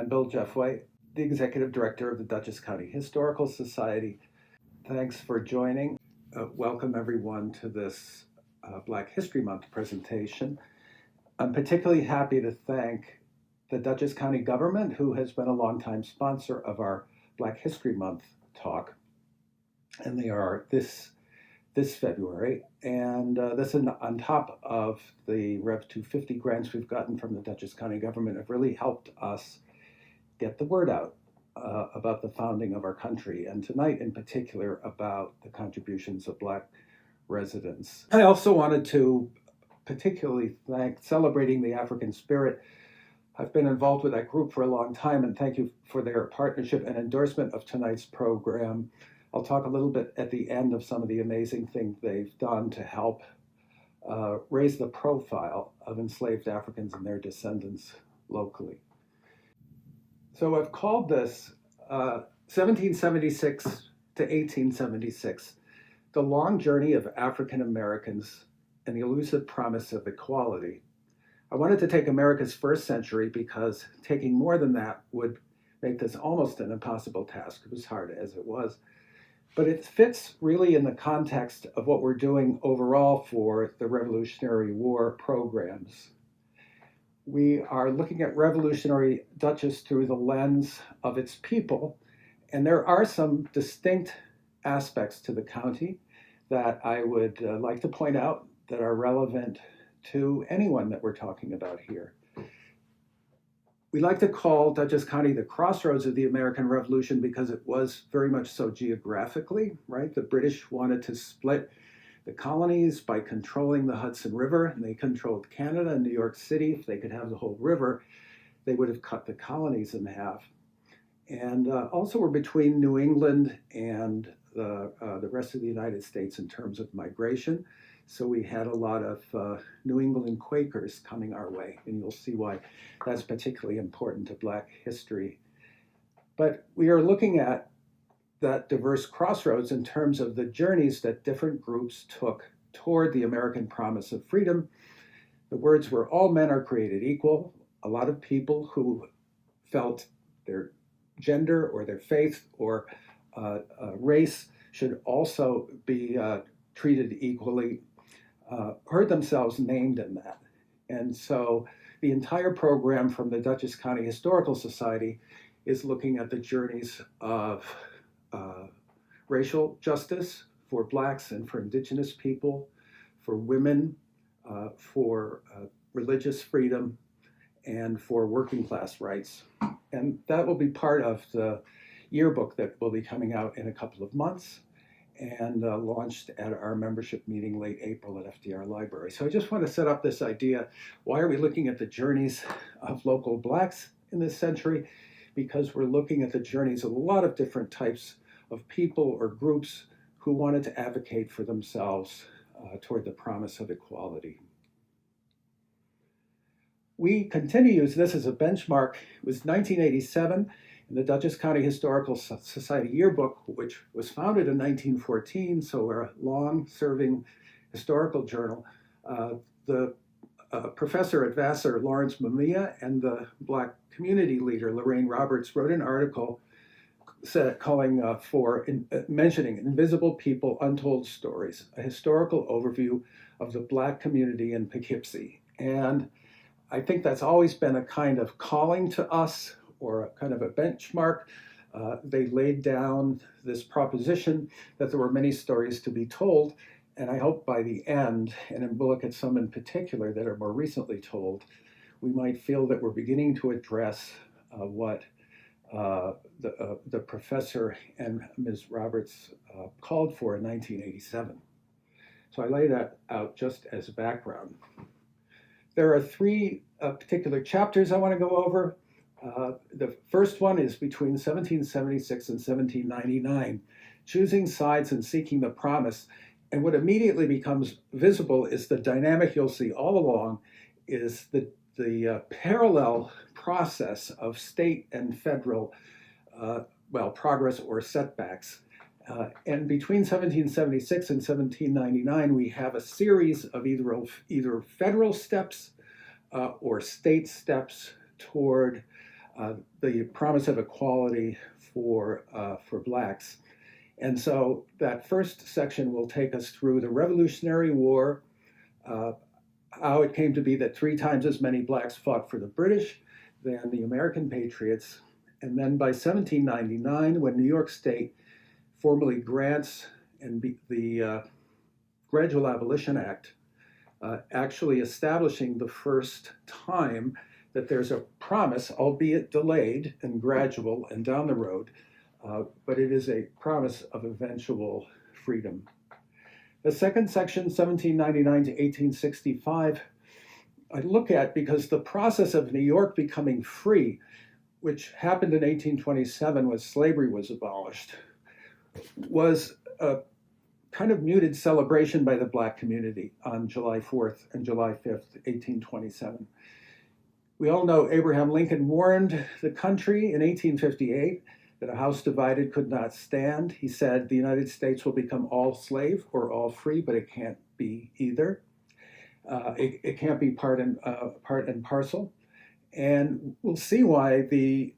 I'm Bill Jeffway, the Executive Director of the Dutchess County Historical Society. Thanks for joining. Welcome everyone to this Black History Month presentation. I'm particularly happy to thank the Dutchess County Government, who has been a longtime sponsor of our Black History Month talk. And they are this February, and this is on top of the Rev 250 grants we've gotten from the Dutchess County Government have really helped us get the word out about the founding of our country, and tonight in particular about the contributions of Black residents. I also wanted to particularly thank Celebrating the African Spirit. I've been involved with that group for a long time, and thank you for their partnership and endorsement of tonight's program. I'll talk a little bit at the end of some of the amazing things they've done to help raise the profile of enslaved Africans and their descendants locally. So I've called this 1776 to 1876, the long journey of African Americans and the elusive promise of equality. I wanted to take America's first century because taking more than that would make this almost an impossible task. It was hard as it was. But it fits really in the context of what we're doing overall for the Revolutionary War programs. We are looking at Revolutionary Dutchess through the lens of its people, and there are some distinct aspects to the county that I would like to point out that are relevant to anyone that we're talking about here. We like to call Dutchess County the crossroads of the American Revolution because it was very much so geographically, right? The British wanted to split the colonies by controlling the Hudson River, and they controlled Canada and New York City. If they could have the whole river, they would have cut the colonies in half. And also we're between New England and the rest of the United States in terms of migration. So we had a lot of New England Quakers coming our way, and you'll see why that's particularly important to Black history. But we are looking at that diverse crossroads in terms of the journeys that different groups took toward the American promise of freedom. The words were all men are created equal. A lot of people who felt their gender or their faith or race should also be treated equally, heard themselves named in that. And so the entire program from the Dutchess County Historical Society is looking at the journeys of racial justice for Blacks and for Indigenous people, for women, for religious freedom, and for working class rights. And that will be part of the yearbook that will be coming out in a couple of months and launched at our membership meeting late April at FDR Library. So I just want to set up this idea. Why are we looking at the journeys of local Blacks in this century? Because we're looking at the journeys of a lot of different types of people or groups who wanted to advocate for themselves toward the promise of equality. We continue to use this as a benchmark. It was 1987. In the Dutchess County Historical Society yearbook, which was founded in 1914, so we're a long-serving historical journal, the professor at Vassar, Lawrence Mamiya, and the Black community leader, Lorraine Roberts, wrote an article calling for mentioning Invisible People, Untold Stories, a historical overview of the Black community in Poughkeepsie. And I think that's always been a kind of calling to us, or a kind of a benchmark. They laid down this proposition that there were many stories to be told, and I hope by the end, and we'll look at some in particular that are more recently told, we might feel that we're beginning to address what the professor and Ms. Roberts called for in 1987. So I lay that out just as a background. There are three particular chapters I want to go over. The first one is between 1776 and 1799, choosing sides and seeking the promise. And what immediately becomes visible is the dynamic you'll see all along is the parallel process of state and federal, progress or setbacks. And between 1776 and 1799, we have a series of either federal steps or state steps toward the promise of equality for blacks. And so that first section will take us through the Revolutionary War, how it came to be that 3 times as many blacks fought for the British than the American patriots. And then by 1799, when New York State formally grants the Gradual Abolition Act, actually establishing the first time that there's a promise, albeit delayed and gradual and down the road, but it is a promise of eventual freedom. The second section, 1799 to 1865, I look at because the process of New York becoming free, which happened in 1827 when slavery was abolished, was a kind of muted celebration by the Black community on July 4th and July 5th, 1827. We all know Abraham Lincoln warned the country in 1858 that a house divided could not stand. He said the United States will become all slave or all free, but it can't be either. It can't be part and parcel. And we'll see why the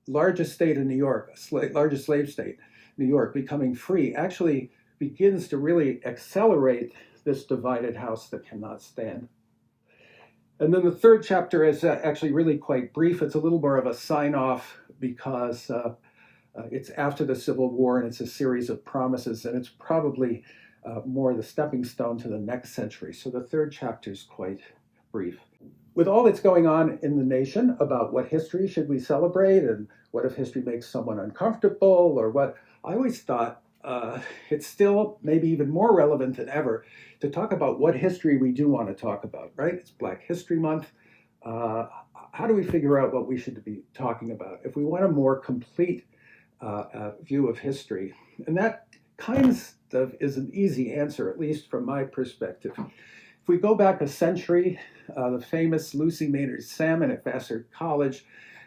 largest state in New York, largest slave state, New York, becoming free, actually begins to really accelerate this divided house that cannot stand. And then the third chapter is actually really quite brief. It's a little more of a sign-off because it's after the Civil War and it's a series of promises, and it's probably more the stepping stone to the next century. So the third chapter is quite brief. With all that's going on in the nation about what history should we celebrate and what if history makes someone uncomfortable or what, I always thought it's still maybe even more relevant than ever to talk about what history we do want to talk about, right? It's Black History Month. How do we figure out what we should be talking about if we want a more complete view of history? And that kind of is an easy answer, at least from my perspective. If we go back a century, the famous Lucy Maynard Salmon at Vassar College,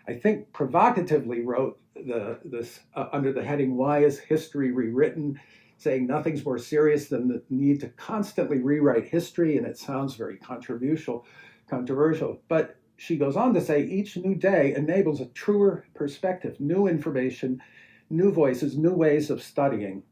I think provocatively wrote this under the heading, "Why is History Rewritten?" saying nothing's more serious than the need to constantly rewrite history, and it sounds very controversial. But she goes on to say, each new day enables a truer perspective, new information, new voices, new ways of studying.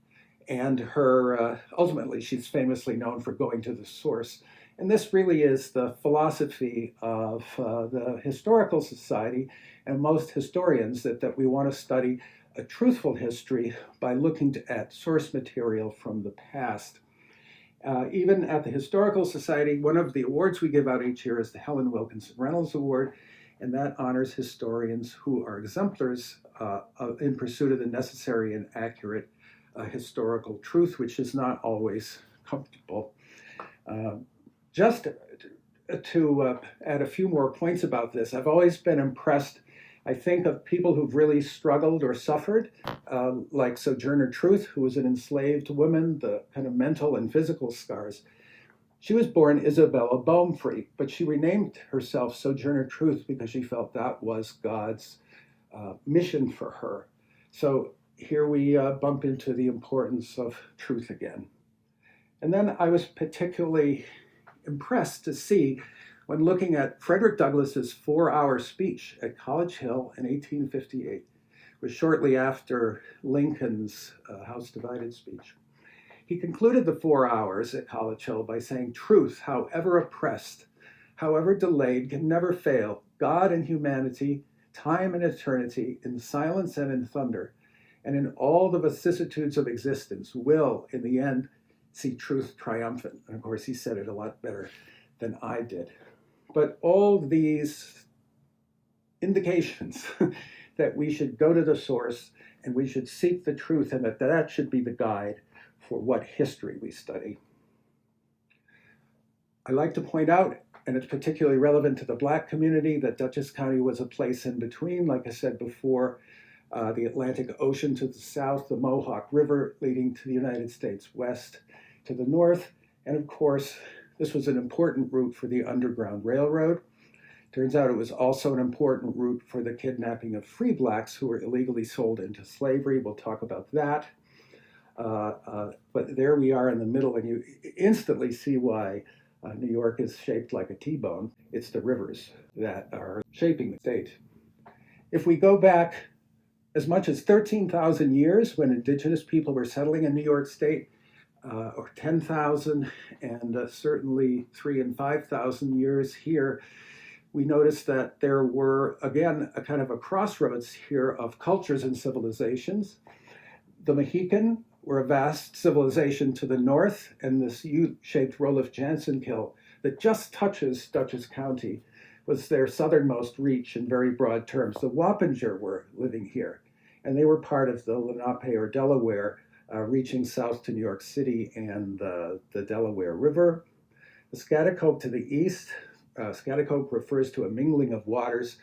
And her, ultimately, she's famously known for going to the source. And this really is the philosophy of the Historical Society and most historians, that we want to study a truthful history by looking at source material from the past. Even at the Historical Society, one of the awards we give out each year is the Helen Wilkinson Reynolds Award, and that honors historians who are exemplars in pursuit of the necessary and accurate historical truth, which is not always comfortable. Just to add a few more points about this, I've always been impressed, I think, of people who've really struggled or suffered, like Sojourner Truth, who was an enslaved woman, the kind of mental and physical scars. She was born Isabella Baumfree, but she renamed herself Sojourner Truth because she felt that was God's mission for her. So here we bump into the importance of truth again. And then I was particularly impressed to see, when looking at Frederick Douglass's 4-hour speech at College Hill in 1858, was shortly after Lincoln's House Divided speech. He concluded the 4 hours at College Hill by saying, "Truth, however oppressed, however delayed, can never fail. God and humanity, time and eternity, in silence and in thunder, and in all the vicissitudes of existence, will, in the end, see truth triumphant." And of course, he said it a lot better than I did. But all these indications that we should go to the source and we should seek the truth, and that should be the guide for what history we study. I like to point out, and it's particularly relevant to the Black community, that Dutchess County was a place in between, like I said before, the Atlantic Ocean to the south, the Mohawk River leading to the United States west to the north, and of course, this was an important route for the Underground Railroad. Turns out it was also an important route for the kidnapping of free blacks who were illegally sold into slavery. We'll talk about that. But there we are in the middle, and you instantly see why New York is shaped like a T-bone. It's the rivers that are shaping the state. If we go back as much as 13,000 years when indigenous people were settling in New York State, or 10,000, and certainly 3,000 and 5,000 years here, we noticed that there were, again, a kind of a crossroads here of cultures and civilizations. The Mohican were a vast civilization to the north, and this U-shaped Roloff-Jansen Kill that just touches Dutchess County was their southernmost reach in very broad terms. The Wappinger were living here, and they were part of the Lenape or Delaware, reaching south to New York City and the Delaware River. The Schaghticoke to the east, Schaghticoke refers to a mingling of waters.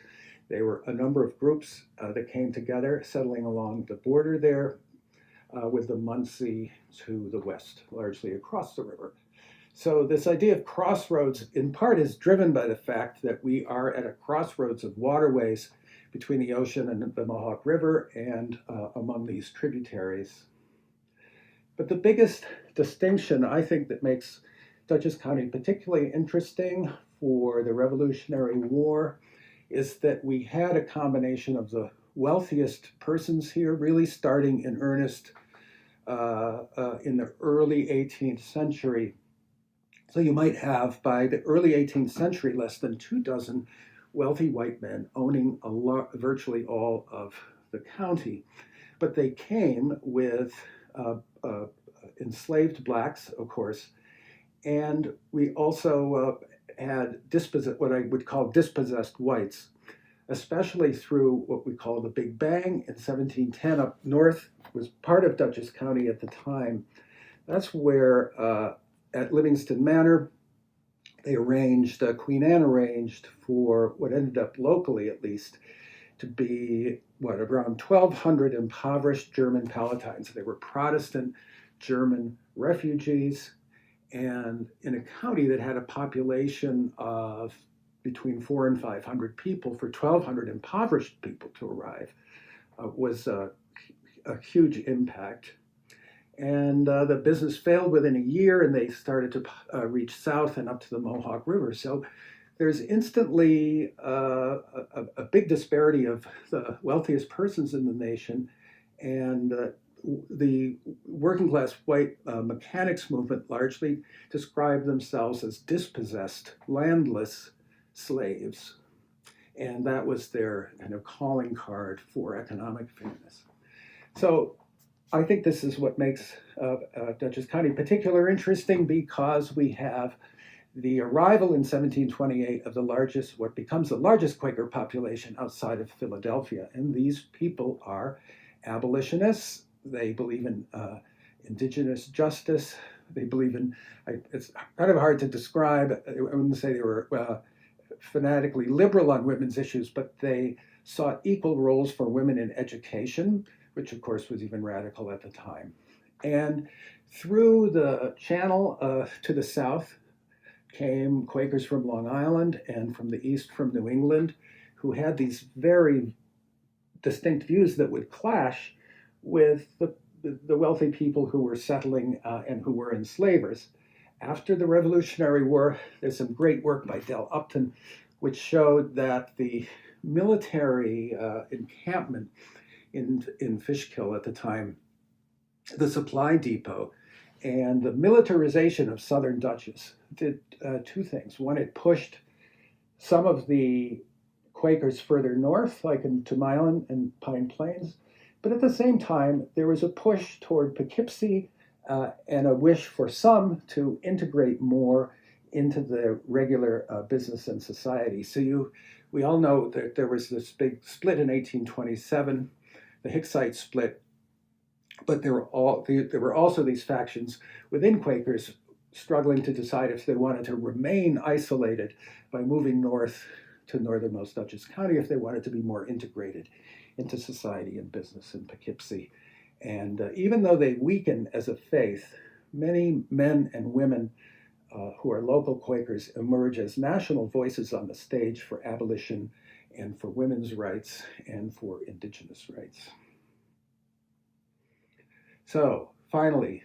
There were a number of groups that came together, settling along the border there, with the Munsee to the west, largely across the river. So this idea of crossroads, in part, is driven by the fact that we are at a crossroads of waterways between the ocean and the Mohawk River and among these tributaries. But the biggest distinction, I think, that makes Dutchess County particularly interesting for the Revolutionary War is that we had a combination of the wealthiest persons here, really starting in earnest in the early 18th century. So you might have, by the early 18th century, less than 24 wealthy white men owning virtually all of the county. But they came with enslaved blacks, of course, and we also had what I would call dispossessed whites, especially through what we call the Big Bang in 1710 up north, was part of Dutchess County at the time. That's where at Livingston Manor, they arranged, Queen Anne arranged for what ended up locally at least to be, around 1,200 impoverished German Palatines. They were Protestant German refugees, and in a county that had a population of between 400 and 500 people, for 1,200 impoverished people to arrive was a huge impact. And the business failed within a year, and they started to reach south and up to the Mohawk River. So there's instantly a big disparity of the wealthiest persons in the nation, and the working class white mechanics movement largely described themselves as dispossessed, landless slaves. And that was their kind of calling card for economic fairness. So I think this is what makes Dutchess County particularly interesting, because we have the arrival in 1728 of what becomes the largest Quaker population outside of Philadelphia. And these people are abolitionists. They believe in indigenous justice. They believe in, it's kind of hard to describe, I wouldn't say they were fanatically liberal on women's issues, but they sought equal roles for women in education, which of course was even radical at the time. And through the channel to the south came Quakers from Long Island, and from the east from New England, who had these very distinct views that would clash with the wealthy people who were settling and who were enslavers. After the Revolutionary War, there's some great work by Del Upton, which showed that the military encampment in Fishkill at the time, the supply depot, and the militarization of southern Dutchess did two things. One, it pushed some of the Quakers further north, like into Milan and Pine Plains, but at the same time, there was a push toward Poughkeepsie and a wish for some to integrate more into the regular business and society. So we all know that there was this big split in 1827, the Hicksite split, but there were also these factions within Quakers struggling to decide if they wanted to remain isolated by moving north to northernmost Dutchess County, if they wanted to be more integrated into society and business in Poughkeepsie. And even though they weaken as a faith, many men and women who are local Quakers emerge as national voices on the stage for abolition and for women's rights and for indigenous rights. So finally,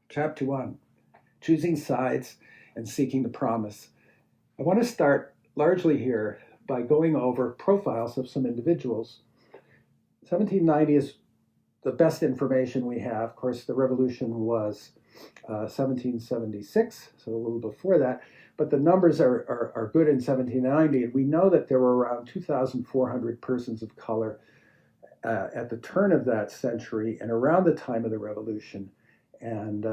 chapter 1, choosing sides and seeking the promise. I want to start largely here by going over profiles of some individuals. 1790 is the best information we have. Of course, the revolution was 1776, so a little before that, but the numbers are good in 1790, and we know that there were around 2,400 persons of color at the turn of that century and around the time of the revolution. And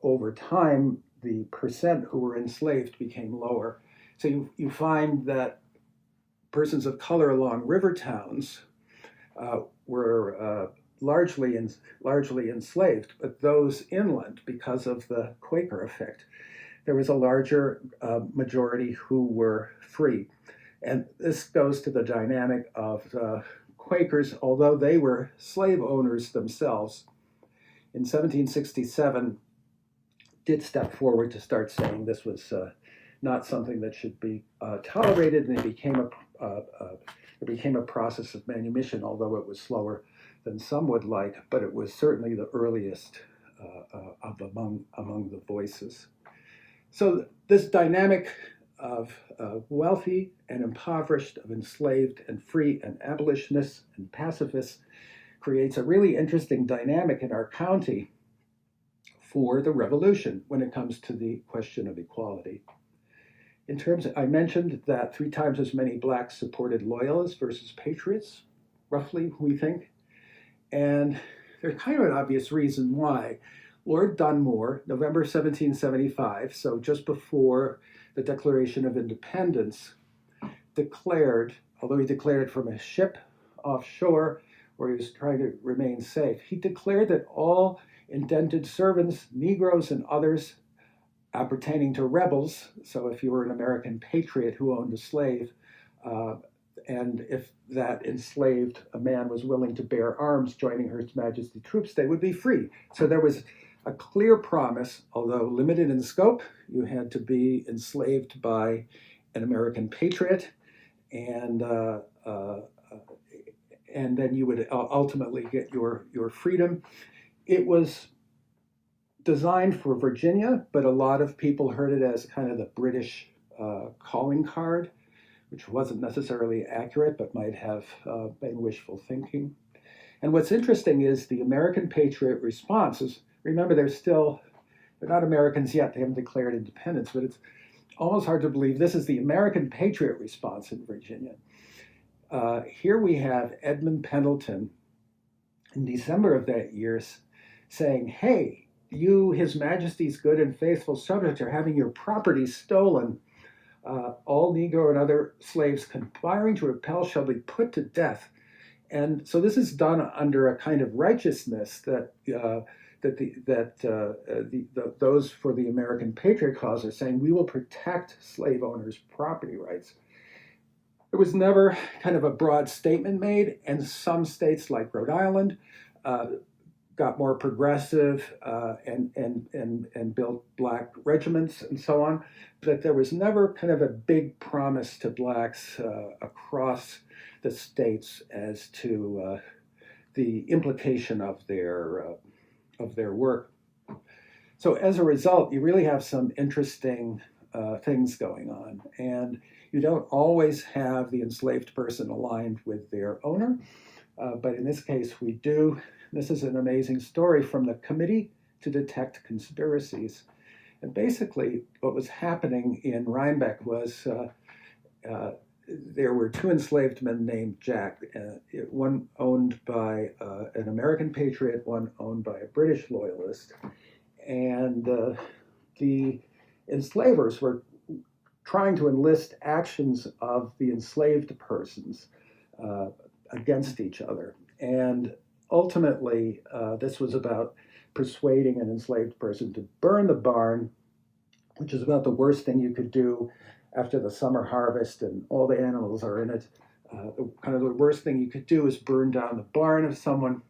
over time, the percent who were enslaved became lower. So you find that persons of color along river towns were largely enslaved, but those inland, because of the Quaker effect, there was a larger majority who were free. And this goes to the dynamic of Quakers, although they were slave owners themselves. In 1767, did step forward to start saying this was not something that should be tolerated, and it became a process of manumission, although it was slower than some would like, but it was certainly the earliest among the voices. So this dynamic of wealthy and impoverished, of enslaved and free and abolitionists and pacifists creates a really interesting dynamic in our county for the revolution when it comes to the question of equality. In terms, I mentioned that 3 times as many blacks supported loyalists versus patriots, roughly, we think. And there's kind of an obvious reason why. Lord Dunmore, November 1775, so just before the Declaration of Independence, declared, although he declared it from a ship offshore where he was trying to remain safe, he declared that all indented servants, Negroes and others appertaining to rebels, so if you were an American patriot who owned a slave, and if that enslaved a man was willing to bear arms joining Her Majesty's troops, they would be free. So there was a clear promise, although limited in scope. You had to be enslaved by an American patriot, and then you would ultimately get your freedom. It was designed for Virginia, but a lot of people heard it as kind of the British calling card, which wasn't necessarily accurate, but might have been wishful thinking. And what's interesting is the American patriot response is, remember, they're not Americans yet, they haven't declared independence, but it's almost hard to believe this is the American patriot response in Virginia. Here we have Edmund Pendleton in December of that year saying, hey, you, His Majesty's good and faithful subjects, are having your property stolen. All Negro and other slaves conspiring to repel shall be put to death. And so this is done under a kind of righteousness that those for the American Patriot cause are saying, we will protect slave owners' property rights. There was never kind of a broad statement made, and some states like Rhode Island got more progressive and built black regiments and so on, but there was never kind of a big promise to blacks across the states as to the implication of their work. So as a result, you really have some interesting things going on, and you don't always have the enslaved person aligned with their owner, but in this case we do. This is an amazing story from the Committee to Detect Conspiracies. And basically what was happening in Rhinebeck was there were 2 enslaved men named Jack, one owned by an American patriot, one owned by a British loyalist. And the enslavers were trying to enlist actions of the enslaved persons against each other. And ultimately, this was about persuading an enslaved person to burn the barn, which is about the worst thing you could do after the summer harvest and all the animals are in it. Kind of the worst thing you could do is burn down the barn of someone.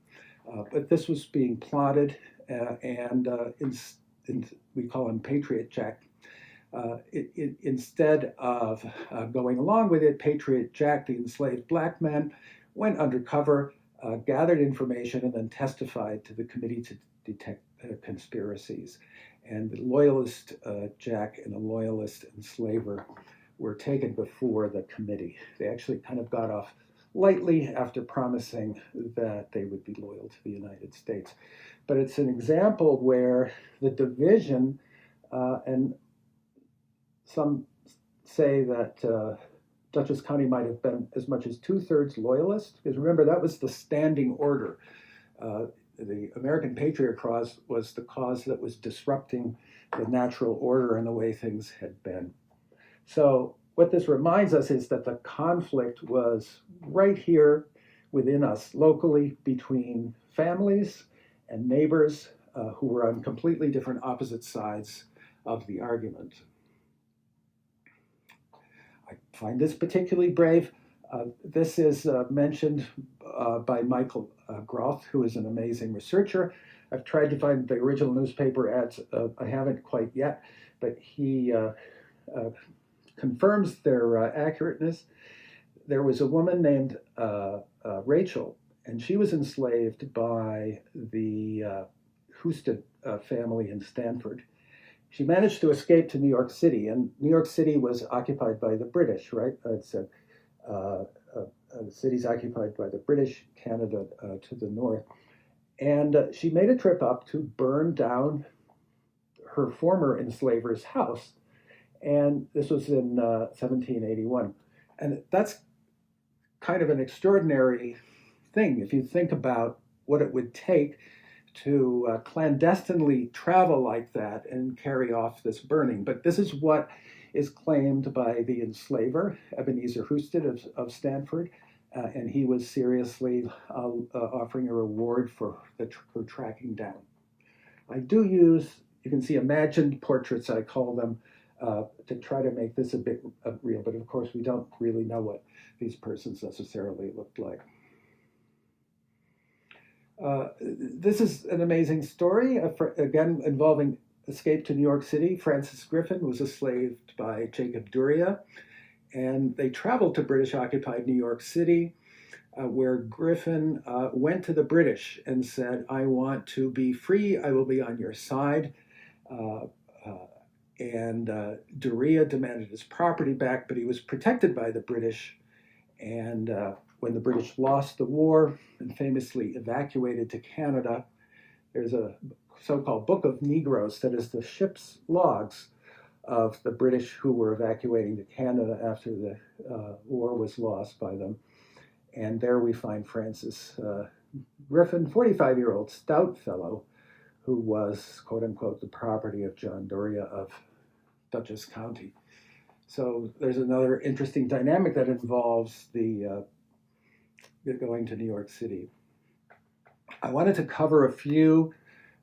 But this was being plotted, and we call him Patriot Jack. Instead of going along with it, Patriot Jack, the enslaved black man, went undercover, gathered information, and then testified to the Committee to Detect conspiracies. And the loyalist Jack and the loyalist enslaver were taken before the committee. They actually kind of got off lightly after promising that they would be loyal to the United States. But it's an example where the division, and some say that Dutchess County might have been as much as 2/3 loyalist, because remember, that was the standing order. The American Patriot Cause was the cause that was disrupting the natural order and the way things had been. So what this reminds us is that the conflict was right here within us, locally, between families and neighbors who were on completely different opposite sides of the argument. I find this particularly brave. This is mentioned by Michael Groth, who is an amazing researcher. I've tried to find the original newspaper ads. I haven't quite yet, but he confirms their accurateness. There was a woman named Rachel, and she was enslaved by the Husted family in Stanford. She managed to escape to New York City, and New York City was occupied by the British, right? It's the city's occupied by the British, Canada to the north. And she made a trip up to burn down her former enslaver's house. And this was in 1781. And that's kind of an extraordinary thing if you think about what it would take to clandestinely travel like that and carry off this burning. But this is what is claimed by the enslaver, Ebenezer Husted of Stanford, and he was seriously offering a reward for her tracking down. I do use, you can see imagined portraits, I call them, to try to make this a bit real, but of course we don't really know what these persons necessarily looked like. This is an amazing story, again involving escape to New York City. Francis Griffin was enslaved by Jacob Duryea, and they traveled to British-occupied New York City, where Griffin went to the British and said, "I want to be free, I will be on your side." And Duryea demanded his property back, but he was protected by the British. And when the British lost the war and famously evacuated to Canada, there's a so-called Book of Negroes that is the ship's logs of the British who were evacuating to Canada after the war was lost by them. And there we find Francis Griffin, 45-year-old stout fellow, who was, quote unquote, the property of John Duryea of Dutchess County. So there's another interesting dynamic that involves the going to New York City. I wanted to cover a few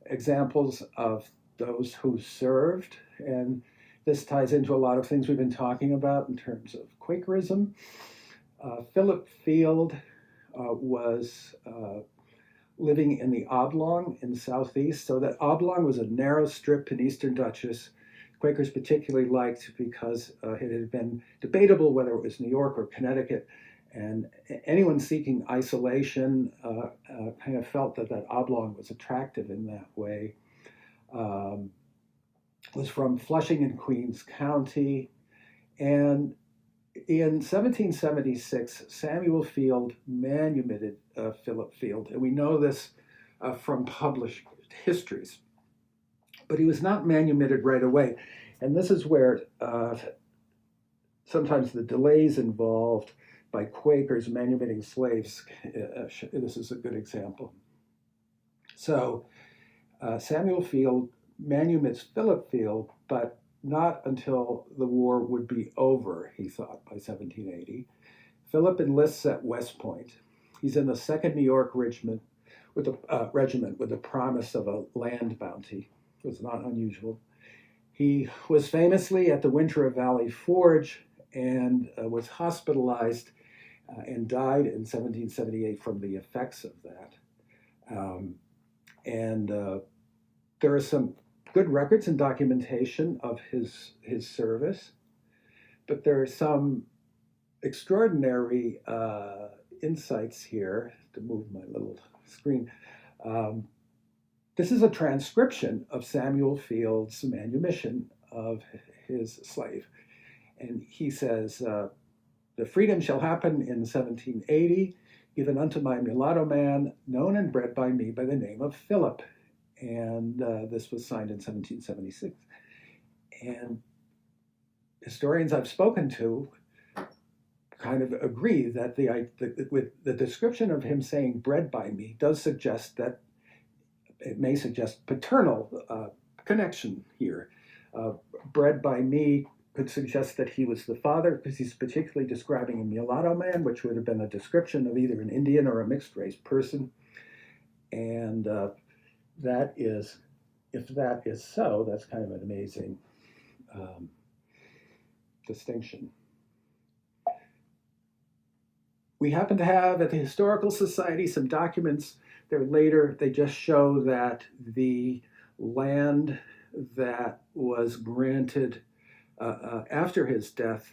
examples of those who served, and this ties into a lot of things we've been talking about in terms of Quakerism. Philip Field was living in the Oblong in the southeast. So that Oblong was a narrow strip in eastern Dutchess. Quakers particularly liked because it had been debatable whether it was New York or Connecticut, and anyone seeking isolation kind of felt that that Oblong was attractive in that way. Was from Flushing in Queens County, and in 1776, Samuel Field manumitted Philip Field, and we know this from published histories. But he was not manumitted right away, and this is where sometimes the delays involved by Quakers manumitting slaves, this is a good example. So Samuel Field manumits Philip Field, but not until the war would be over, he thought, by 1780. Philip enlists at West Point. He's in the 2nd New York Regiment with the promise of a land bounty. It was not unusual. He was famously at the Winter of Valley Forge and was hospitalized and died in 1778 from the effects of that. There are some good records and documentation of his service, but there are some extraordinary insights here, to move my little screen. This is a transcription of Samuel Field's manumission of his slave. And he says, the freedom shall happen in 1780, given unto my mulatto man, known and bred by me by the name of Philip. And this was signed in 1776. And historians I've spoken to kind of agree that with the description of him saying bred by me does suggest that it may suggest paternal connection here. Bred by me could suggest that he was the father, because he's particularly describing a mulatto man, which would have been a description of either an Indian or a mixed race person. And that is, if that is so, that's kind of an amazing distinction. We happen to have at the Historical Society some documents. They're later, they just show that the land that was granted after his death,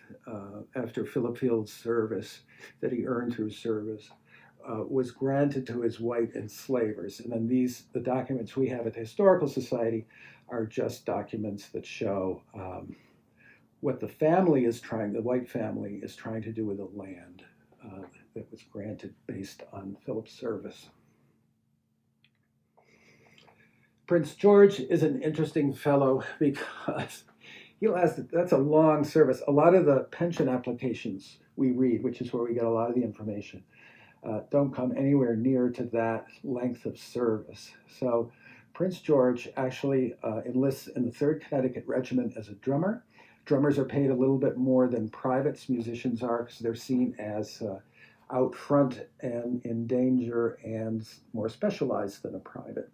after Philip Field's service, that he earned through service, was granted to his white enslavers. And then the documents we have at the Historical Society are just documents that show what the white family is trying to do with the land that was granted based on Philip's service. Prince George is an interesting fellow because that's a long service. A lot of the pension applications we read, which is where we get a lot of the information, don't come anywhere near to that length of service. So Prince George actually enlists in the 3rd Connecticut Regiment as a drummer. Drummers are paid a little bit more than privates, musicians are, because they're seen as out front and in danger and more specialized than a private.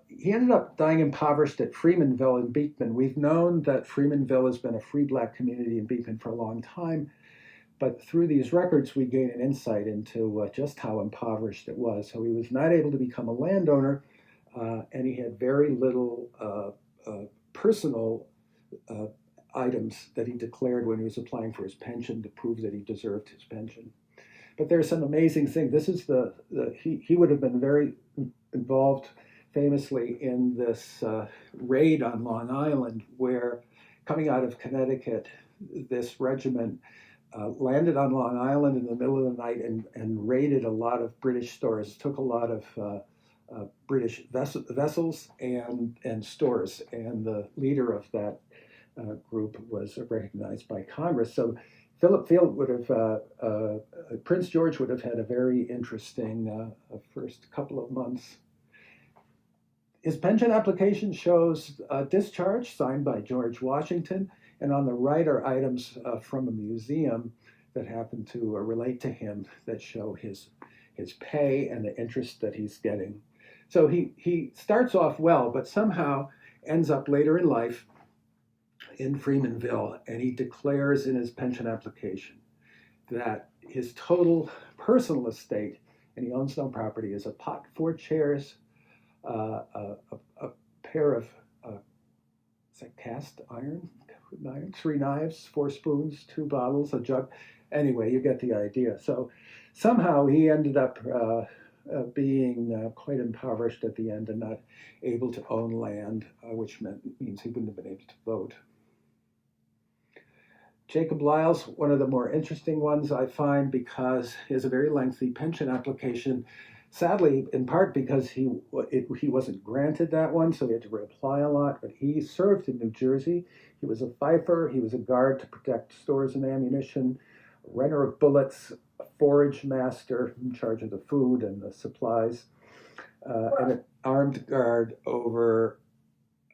He ended up dying impoverished at Freemanville in Beekman. We've known that Freemanville has been a free Black community in Beekman for a long time, but through these records we gain an insight into just how impoverished it was. So he was not able to become a landowner, and he had very little personal items that he declared when he was applying for his pension to prove that he deserved his pension. But there's some amazing thing. This is he would have been very involved famously in this raid on Long Island, where coming out of Connecticut, this regiment landed on Long Island in the middle of the night and raided a lot of British stores, took a lot of British vessels and stores, and the leader of that group was recognized by Congress. So Philip Field would have, Prince George would have had a very interesting first couple of months. His pension application shows a discharge signed by George Washington, and on the right are items from a museum that happen to relate to him that show his pay and the interest that he's getting. So he starts off well, but somehow ends up later in life in Freemanville, and he declares in his pension application that his total personal estate, and he owns no property, is a pot, 4 chairs, a pair of is that cast iron knives, 3 knives, 4 spoons, 2 bottles, a jug. Anyway, you get the idea. So somehow he ended up being quite impoverished at the end and not able to own land, which means he wouldn't have been able to vote. Jacob Lyles, one of the more interesting ones I find, because he has a very lengthy pension application. Sadly, in part because he wasn't granted that one, so he had to reapply a lot, but he served in New Jersey. He was a fifer, he was a guard to protect stores and ammunition, a renter of bullets, a forage master in charge of the food and the supplies, and an armed guard over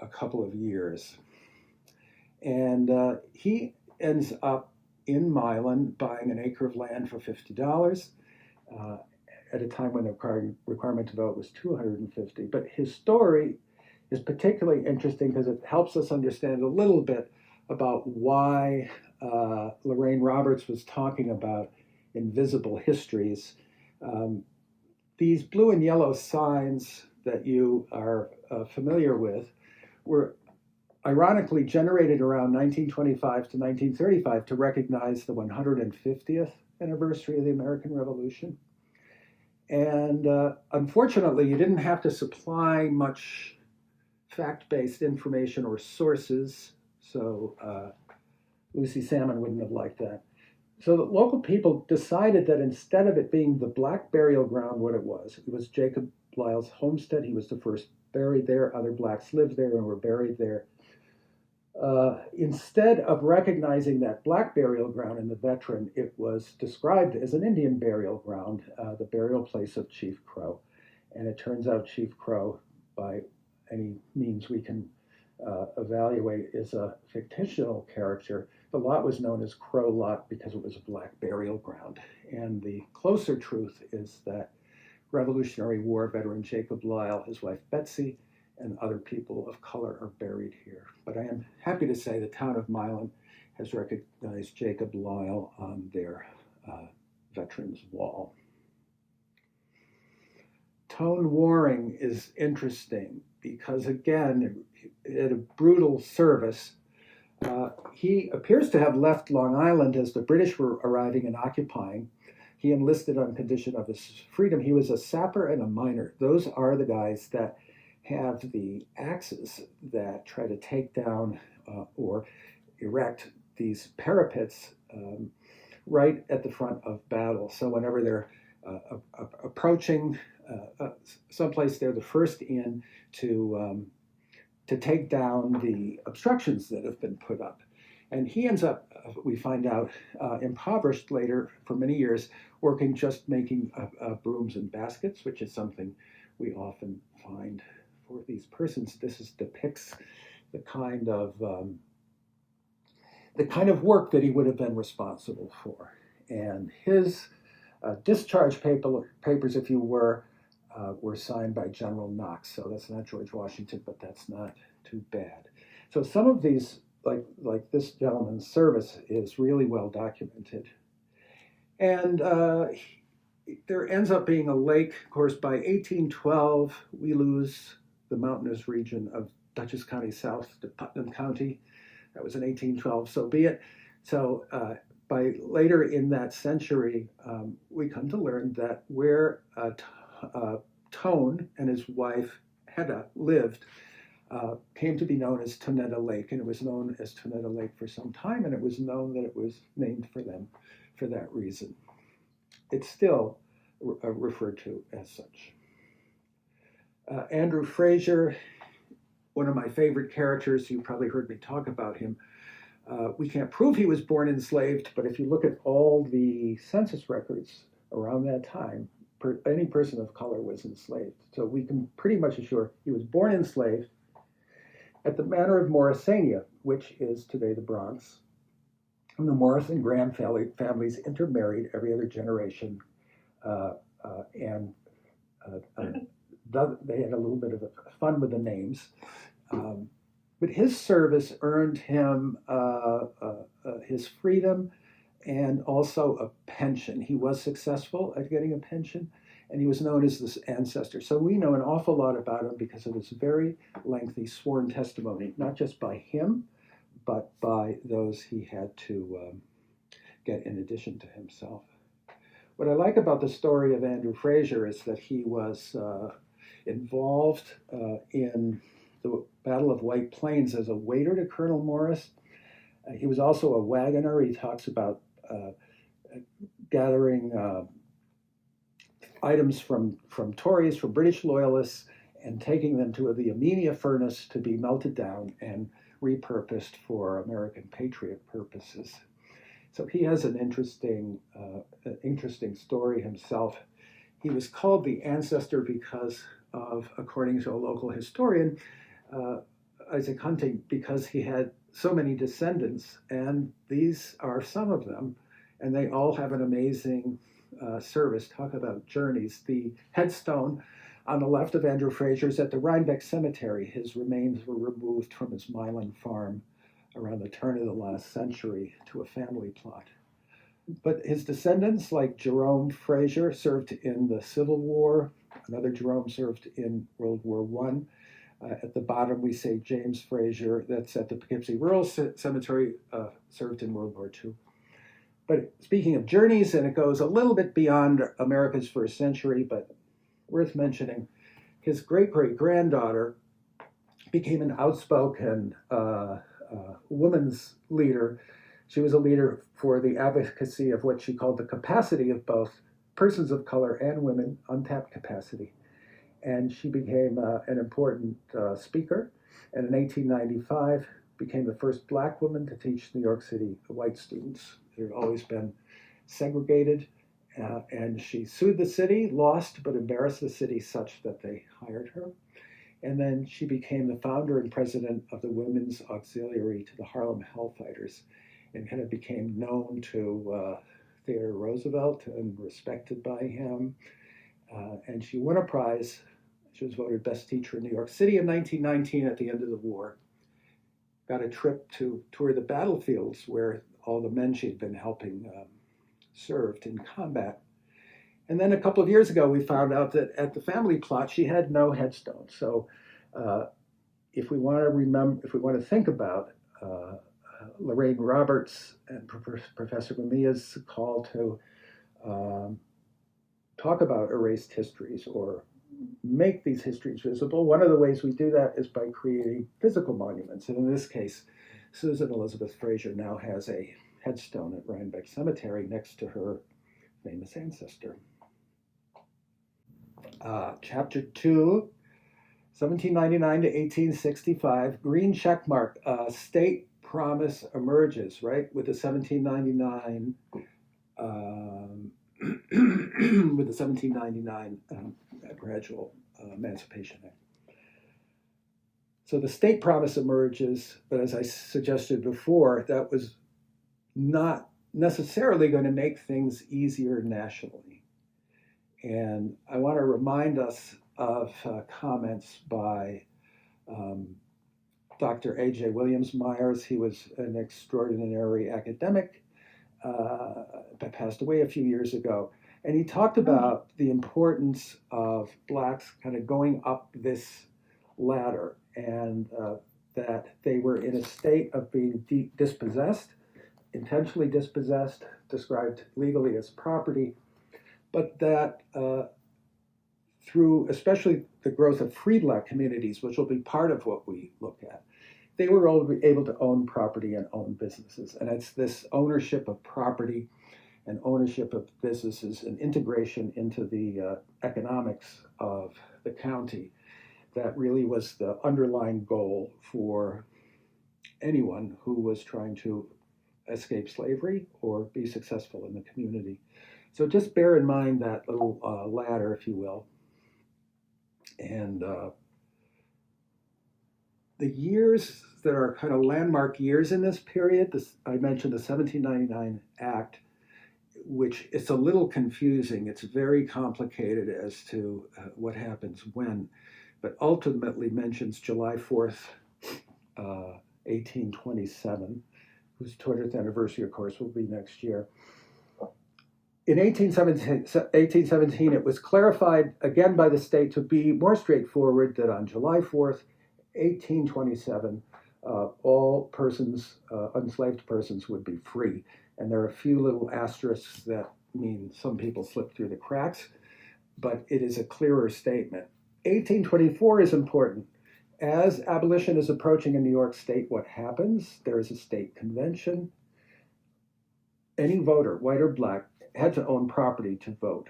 a couple of years. And he ends up in Milan buying an acre of land for $50. At a time when the requirement to vote was $250. But his story is particularly interesting because it helps us understand a little bit about why Lorraine Roberts was talking about invisible histories. These blue and yellow signs that you are familiar with were ironically generated around 1925 to 1935 to recognize the 150th anniversary of the American Revolution. And unfortunately, you didn't have to supply much fact-based information or sources, so Lucy Salmon wouldn't have liked that. So the local people decided that instead of it being the black burial ground, what it was Jacob Lyle's homestead. He was the first buried there. Other blacks lived there and were buried there. Instead of recognizing that black burial ground in the veteran, it was described as an Indian burial ground, the burial place of Chief Crow. And it turns out Chief Crow, by any means we can evaluate, is a fictional character. The lot was known as Crow Lot because it was a black burial ground. And the closer truth is that Revolutionary War veteran Jacob Lyle, his wife Betsy, and other people of color are buried here. But I am happy to say the town of Milan has recognized Jacob Lyle on their Veterans Wall. Tone Waring is interesting because, again, at a brutal service, he appears to have left Long Island as the British were arriving and occupying. He enlisted on condition of his freedom. He was a sapper and a miner. Those are the guys that have the axes that try to take down or erect these parapets right at the front of battle. So whenever they're approaching someplace, they're the first in to take down the obstructions that have been put up. And he ends up, we find out, impoverished later for many years, working just making brooms and baskets, which is something we often find for these persons. This depicts the kind of work that he would have been responsible for. And his discharge papers, if you were signed by General Knox. So that's not George Washington, but that's not too bad. So some of these, like this gentleman's service, is really well documented. And there ends up being a lake. Of course, by 1812, we lose the mountainous region of Dutchess County south to Putnam County. That was in 1812, so be it. So by later in that century, we come to learn that where Tone and his wife Hedda lived came to be known as Tonetta Lake, and it was known as Tonetta Lake for some time, and it was known that it was named for them for that reason. It's still referred to as such. Andrew Fraser, one of my favorite characters. You probably heard me talk about him. We can't prove he was born enslaved, but if you look at all the census records around that time, any person of color was enslaved. So we can pretty much assure he was born enslaved at the manor of Morrisania, which is today the Bronx. And the Morris and Graham families intermarried every other generation, and they had a little bit of fun with the names. But his service earned him his freedom and also a pension. He was successful at getting a pension, and he was known as this ancestor. So we know an awful lot about him because of his very lengthy sworn testimony, not just by him, but by those he had to get in addition to himself. What I like about the story of Andrew Fraser is that he was involved in the Battle of White Plains as a waiter to Colonel Morris. He was also a wagoner. He talks about gathering items from Tories, from British loyalists, and taking them to the Amenia furnace to be melted down and repurposed for American patriot purposes. So he has an interesting story himself. He was called the ancestor because of, according to a local historian, Isaac Hunting, because he had so many descendants, and these are some of them, and they all have an amazing service. Talk about journeys. The headstone on the left of Andrew Fraser is at the Rhinebeck Cemetery. His remains were removed from his Milan farm around the turn of the last century to a family plot. But his descendants, like Jerome Fraser, served in the Civil War. Another Jerome served in World War I. At the bottom, we say James Fraser, that's at the Poughkeepsie Rural Cemetery, served in World War II. But speaking of journeys, and it goes a little bit beyond America's first century, but worth mentioning, his great-great-granddaughter became an outspoken woman's leader. She was a leader for the advocacy of what she called the capacity of both persons of color and women, untapped capacity. And she became an important speaker, and in 1895 became the first Black woman to teach New York City white students. They've always been segregated, and she sued the city, lost, but embarrassed the city such that they hired her. And then she became the founder and president of the Women's Auxiliary to the Harlem Hellfighters, and kind of became known to Theodore Roosevelt and respected by him. And she won a prize. She was voted best teacher in New York City in 1919 at the end of the war. Got a trip to tour the battlefields where all the men she'd been helping served in combat. And then a couple of years ago, we found out that at the family plot, she had no headstone. So if we want to think about Lorraine Roberts and Professor Mamiya's call to talk about erased histories or make these histories visible, one of the ways we do that is by creating physical monuments. And in this case, Susan Elizabeth Fraser now has a headstone at Rhinebeck Cemetery next to her famous ancestor. Chapter 2, 1799 to 1865, green checkmark, state promise emerges, right, with the 1799 with the 1799 gradual Emancipation Act. So the state promise emerges, but as I suggested before, that was not necessarily going to make things easier nationally. And I want to remind us of comments by Dr. A.J. Williams Myers. He was an extraordinary academic that passed away a few years ago. And he talked about the importance of Blacks kind of going up this ladder, and that they were in a state of being dispossessed, intentionally dispossessed, described legally as property, but that through especially the growth of free Black communities, which will be part of what we look at, they were able to own property and own businesses. And it's this ownership of property and ownership of businesses and integration into the economics of the county that really was the underlying goal for anyone who was trying to escape slavery or be successful in the community. So just bear in mind that little ladder, if you will. And the years that are kind of landmark years in this period, I mentioned the 1799 Act, which it's a little confusing. It's very complicated as to what happens when, but ultimately mentions July 4th, 1827, whose 200th anniversary, of course, will be next year. In 1817, it was clarified again by the state to be more straightforward that on July 4th, 1827, all persons, enslaved persons, would be free. And there are a few little asterisks that mean some people slip through the cracks, but it is a clearer statement. 1824 is important. As abolition is approaching in New York State, what happens? There is a state convention. Any voter, white or Black, had to own property to vote.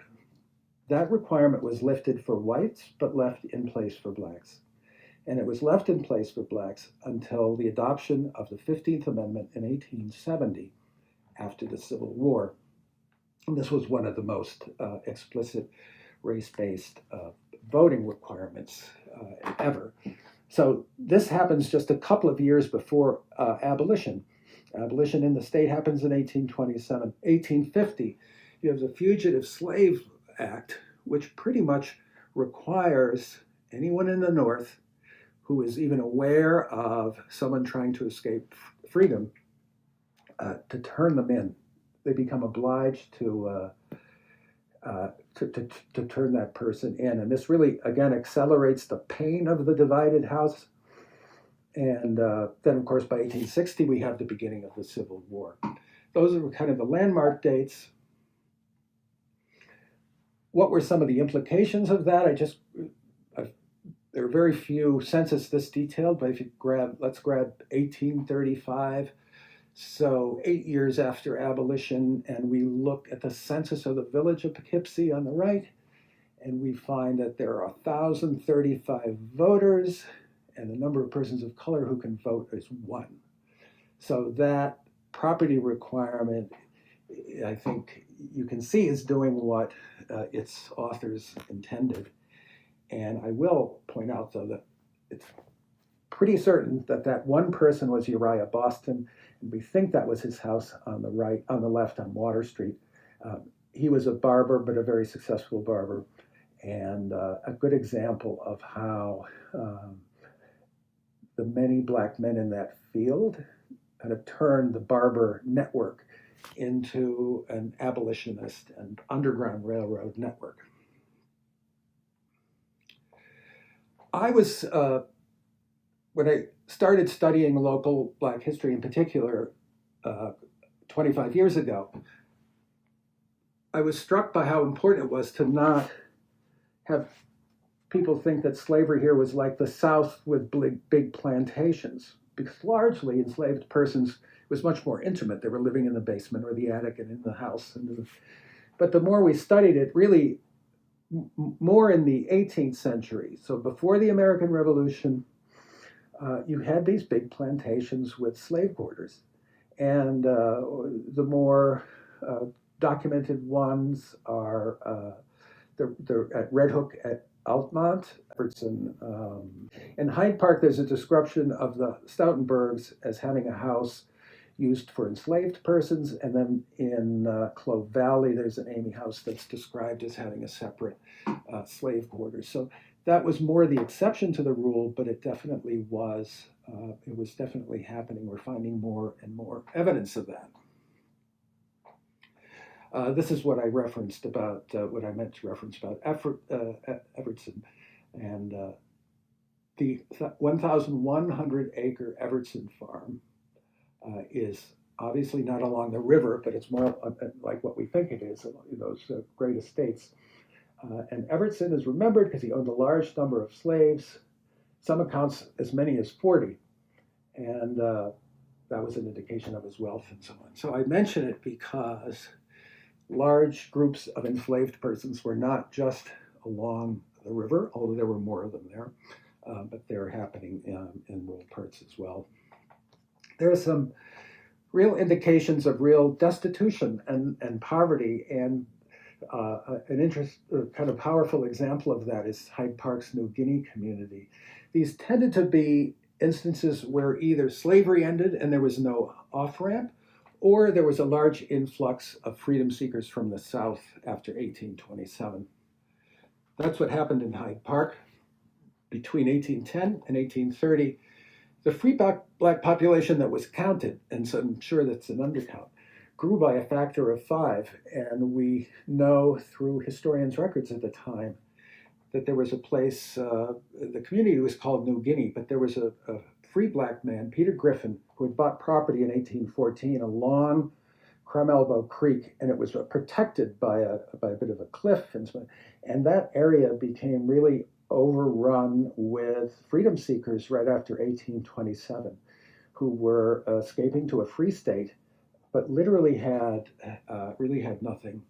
That requirement was lifted for whites, but left in place for Blacks. And it was left in place for Blacks until the adoption of the 15th Amendment in 1870, after the Civil War. And this was one of the most explicit race-based voting requirements ever. So this happens just a couple of years before abolition. Abolition in the state happens in 1827. 1850, you have the Fugitive Slave Act, which pretty much requires anyone in the North who is even aware of someone trying to escape freedom to turn them in. They become obliged to turn that person in. And this really, again, accelerates the pain of the divided house. And then, of course, by 1860, we have the beginning of the Civil War. those are kind of the landmark dates. What were some of the implications of that? There are very few census this detailed, but if you let's grab 1835. So 8 years after abolition, and we look at the census of the village of Poughkeepsie on the right, and we find that there are 1,035 voters, and the number of persons of color who can vote is 1. So that property requirement, I think you can see, is doing what its authors intended. And I will point out, though, that it's pretty certain that that one person was Uriah Boston, and we think that was his house on the right, on the left on Water Street. He was a barber, but a very successful barber, and a good example of how the many black men in that field kind of turned the barber network into an abolitionist and Underground Railroad network. I was, when I started studying local Black history in particular 25 years ago, I was struck by how important it was to not have people think that slavery here was like the South with big plantations, because largely enslaved persons was much more intimate. They were living in the basement or the attic and in the house. But the more we studied it, really more in the 18th century, so before the American Revolution, you had these big plantations with slave quarters. And the more documented ones are they're at Red Hook at Altamont, Everson. In Hyde Park, there's a description of the Stoutenburgs as having a house used for enslaved persons, and then in Clove Valley, there's an Amy House that's described as having a separate slave quarters. So that was more the exception to the rule, but it definitely was. It was definitely happening. We're finding more and more evidence of that. This is what I referenced about, what I meant to reference about Everson. And the 1,100-acre Everson farm is obviously not along the river, but it's more like what we think it is, those great estates. And Everson is remembered because he owned a large number of slaves, some accounts as many as 40. And that was an indication of his wealth and so on. So I mention it because large groups of enslaved persons were not just along the river, although there were more of them there, but they were happening in rural parts as well. There are some real indications of real destitution and poverty, and an kind of powerful example of that is Hyde Park's New Guinea community. These tended to be instances where either slavery ended and there was no off-ramp, or there was a large influx of freedom seekers from the South after 1827. That's what happened in Hyde Park. Between 1810 and 1830, the free black population that was counted, and so I'm sure that's an undercount, grew by a factor of 5. And we know through historians' records at the time that there was a place, the community was called New Guinea, but there was a free black man, Peter Griffin, who had bought property in 1814 along Crum-Elbow Creek, and it was protected by a bit of a cliff. And that area became really overrun with freedom seekers right after 1827, who were escaping to a free state, but literally had nothing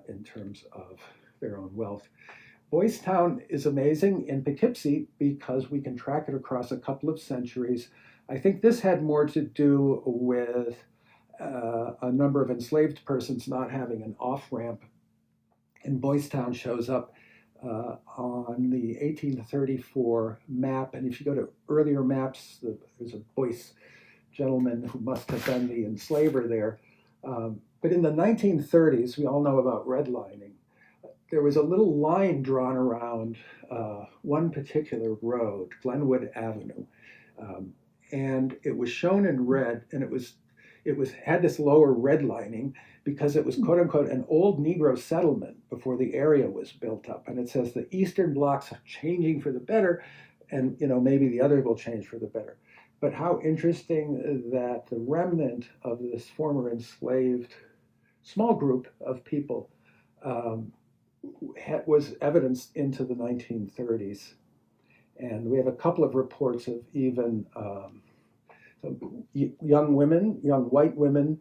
in terms of their own wealth. Boys Town is amazing in Poughkeepsie because we can track it across a couple of centuries. I think this had more to do with a number of enslaved persons not having an off-ramp. And Boys Town shows up on the 1834 map. And if you go to earlier maps, there's a Boyce gentleman who must have been the enslaver there. But in the 1930s, we all know about redlining. There was a little line drawn around one particular road, Glenwood Avenue, and it was shown in red, and it had this lower redlining because it was quote unquote an old Negro settlement before the area was built up, and it says the eastern blocks are changing for the better, and maybe the other will change for the better. But how interesting that the remnant of this former enslaved small group of people um, was evidenced into the 1930s. And we have a couple of reports of even young women, young white women,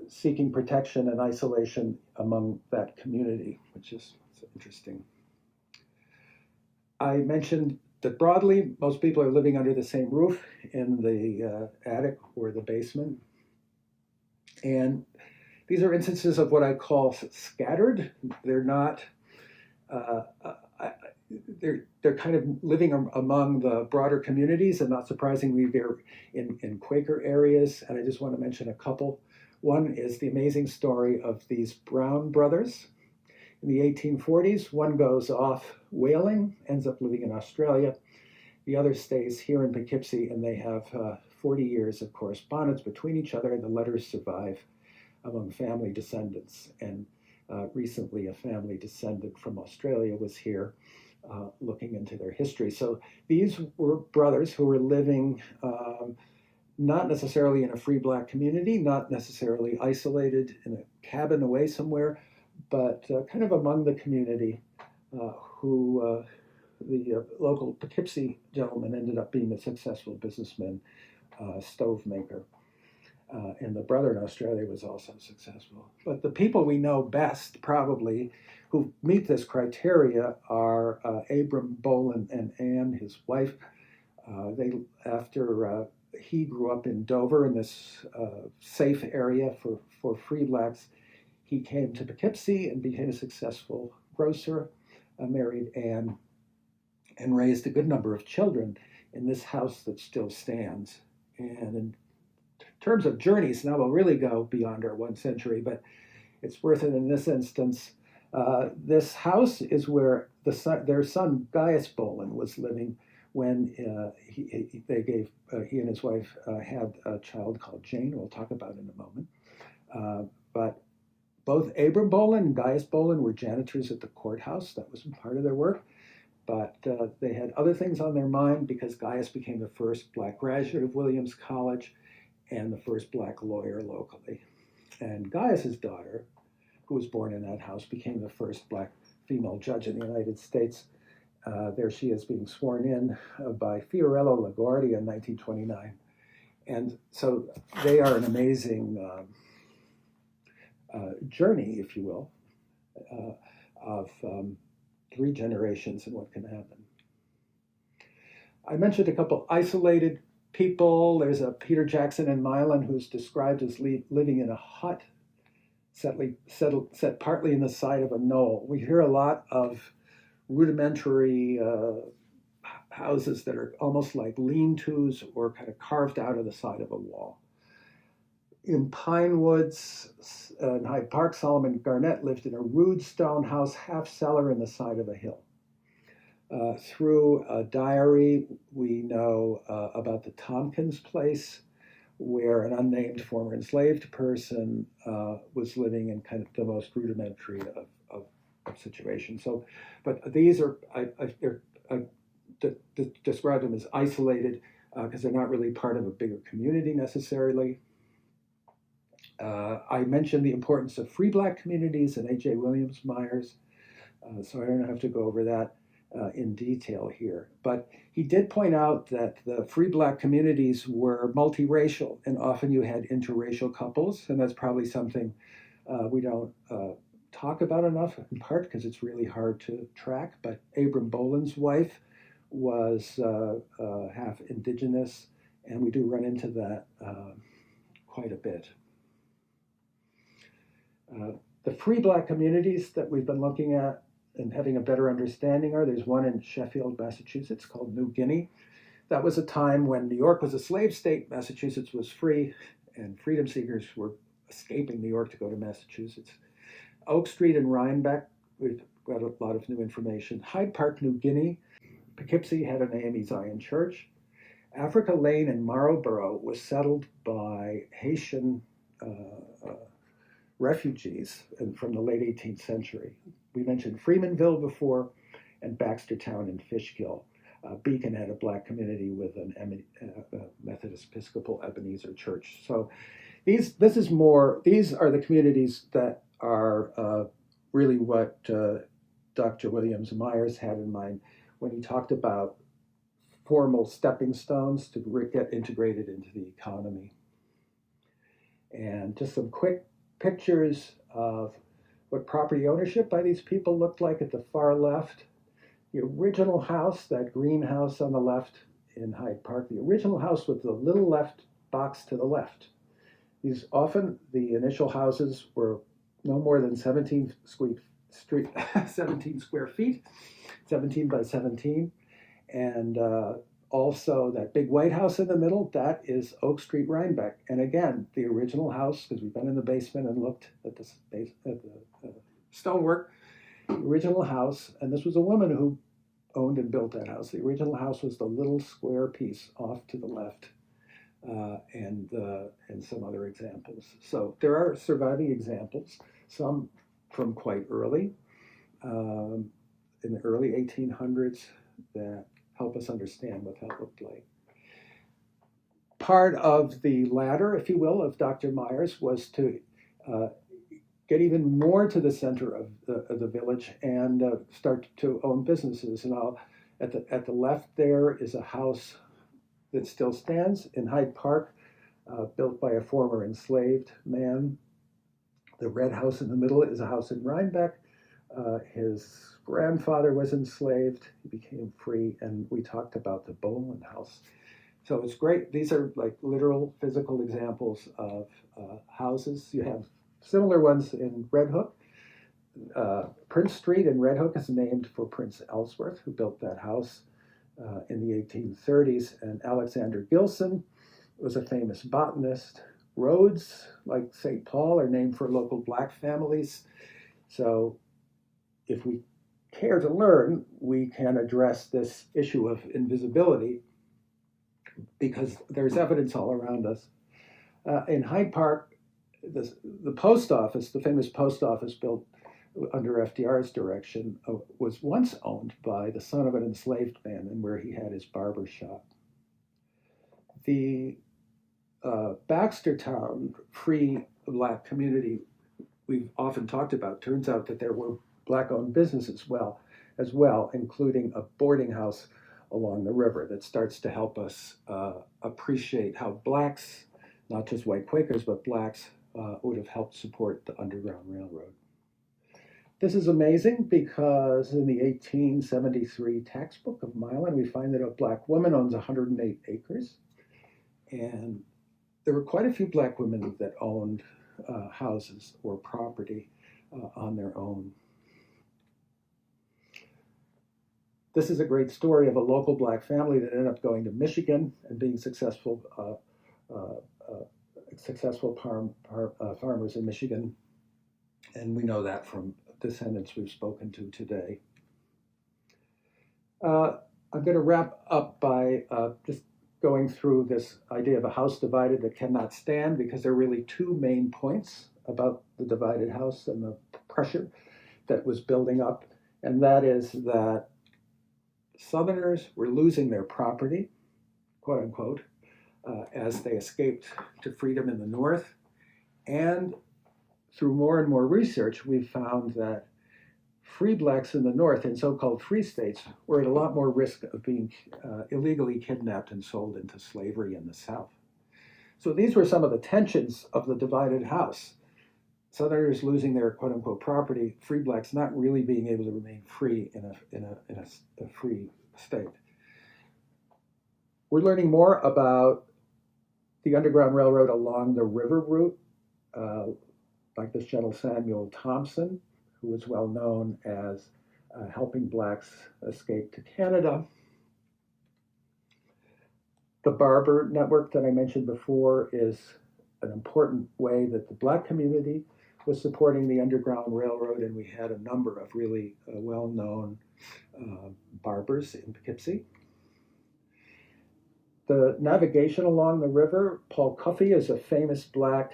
seeking protection and isolation among that community, which is interesting. I mentioned that broadly, most people are living under the same roof in the attic or the basement. And these are instances of what I call scattered. They're not, uh, they're kind of living among the broader communities, and not surprisingly, they're in Quaker areas. And I just want to mention a couple. One is the amazing story of these Brown brothers. In the 1840s, one goes off whaling, ends up living in Australia. The other stays here in Poughkeepsie, and they have 40 years of correspondence between each other, and the letters survive among family descendants. And recently, a family descendant from Australia was here looking into their history. So these were brothers who were living not necessarily in a free black community, not necessarily isolated in a cabin away somewhere, but kind of among the community, who the local Poughkeepsie gentleman ended up being a successful businessman, stove maker. And the brother in Australia was also successful. But the people we know best, probably, who meet this criteria are Abram Bolin and Anne, his wife. After he grew up in Dover, in this safe area for free blacks, he came to Poughkeepsie and became a successful grocer, married Anne, and raised a good number of children in this house that still stands. And in terms of journeys, now we'll really go beyond our 1 century, but it's worth it in this instance. This house is where their son Gaius Bolin was living when he and his wife had a child called Jane. We'll talk about in a moment. But both Abram Bolin and Gaius Bolin were janitors at the courthouse. That was part of their work. But they had other things on their mind, because Gaius became the first black graduate of Williams College and the first black lawyer locally. And Gaius's daughter, who was born in that house, became the first black female judge in the United States. There she is being sworn in by Fiorello LaGuardia in 1929. And so they are an amazing journey, if you will, of 3 generations and what can happen. I mentioned a couple isolated people. There's a Peter Jackson in Milan who's described as living in a hut set partly in the side of a knoll. We hear a lot of rudimentary houses that are almost like lean-tos or kind of carved out of the side of a wall. In Pine Woods, in Hyde Park, Solomon Garnett lived in a rude stone house, half cellar in the side of a hill. Through a diary, we know about the Tompkins place, where an unnamed former enslaved person was living in kind of the most rudimentary of situations. So, but these are, I describe them as isolated because they're not really part of a bigger community necessarily. I mentioned the importance of free black communities and A.J. Williams Myers, so I don't have to go over that in detail here. But he did point out that the free black communities were multiracial, and often you had interracial couples, and that's probably something we don't talk about enough, in part because it's really hard to track. But Abram Bolin's wife was half indigenous, and we do run into that quite a bit. The free black communities that we've been looking at and having a better understanding there's one in Sheffield, Massachusetts called New Guinea. That was a time when New York was a slave state, Massachusetts was free, and freedom seekers were escaping New York to go to Massachusetts. Oak Street and Rhinebeck, we've got a lot of new information. Hyde Park, New Guinea. Poughkeepsie had an AME Zion church. Africa Lane in Marlborough was settled by Haitian refugees from the late 18th century. We mentioned Freemanville before, and Baxtertown and Fishkill. Beacon had a black community with a Methodist Episcopal Ebenezer Church. So these are the communities that are really what Dr. Williams Myers had in mind when he talked about formal stepping stones to get integrated into the economy. And just some quick pictures of what property ownership by these people looked like at the far left. The original house, that green house on the left in Hyde Park, the original house with the little left box to the left. These often, the initial houses were no more than 17 square feet, 17 by 17. And also that big white house in the middle, that is Oak Street, Rhinebeck. And again, the original house, because we've been in the basement and looked at the stonework, the original house, and this was a woman who owned and built that house. The original house was the little square piece off to the left, and some other examples. So there are surviving examples, some from quite early, in the early 1800s, that help us understand what that looked like. Part of the ladder, if you will, of Dr. Myers was to get even more to the center of the village and start to own businesses. And at the left there is a house that still stands in Hyde Park, built by a former enslaved man. The red house in the middle is a house in Rhinebeck. His grandfather was enslaved. He became free, and we talked about the Bowman House. So it's great. These are like literal physical examples of houses. You have similar ones in Red Hook. Prince Street in Red Hook is named for Prince Ellsworth, who built that house in the 1830s. And Alexander Gilson was a famous botanist. Roads, like St. Paul, are named for local black families. So if we care to learn, we can address this issue of invisibility because there's evidence all around us. In Hyde Park, the post office, the famous post office built under FDR's direction, was once owned by the son of an enslaved man and where he had his barber shop. The Baxtertown free black community we've often talked about, turns out that there were black-owned businesses as well, including a boarding house along the river that starts to help us appreciate how blacks, not just white Quakers, but blacks would have helped support the Underground Railroad. This is amazing because in the 1873 tax book of Milan, we find that a black woman owns 108 acres. And there were quite a few black women that owned houses or property on their own. This is a great story of a local black family that ended up going to Michigan and being successful farmers in Michigan. And we know that from descendants we've spoken to today. I'm going to wrap up by just going through this idea of a house divided that cannot stand, because there are really two main points about the divided house and the pressure that was building up. And that is that Southerners were losing their property, quote unquote, as they escaped to freedom in the North. And through more and more research, we've found that free blacks in the North, in so-called free states, were at a lot more risk of being illegally kidnapped and sold into slavery in the South. So these were some of the tensions of the divided house. Southerners losing their quote-unquote property, free blacks not really being able to remain free in a free state. We're learning more about the Underground Railroad along the river route, like this gentleman Samuel Thompson, who was well known as helping blacks escape to Canada. The barber network that I mentioned before is an important way that the black community was supporting the Underground Railroad, and we had a number of really well-known barbers in Poughkeepsie. The navigation along the river, Paul Cuffey is a famous black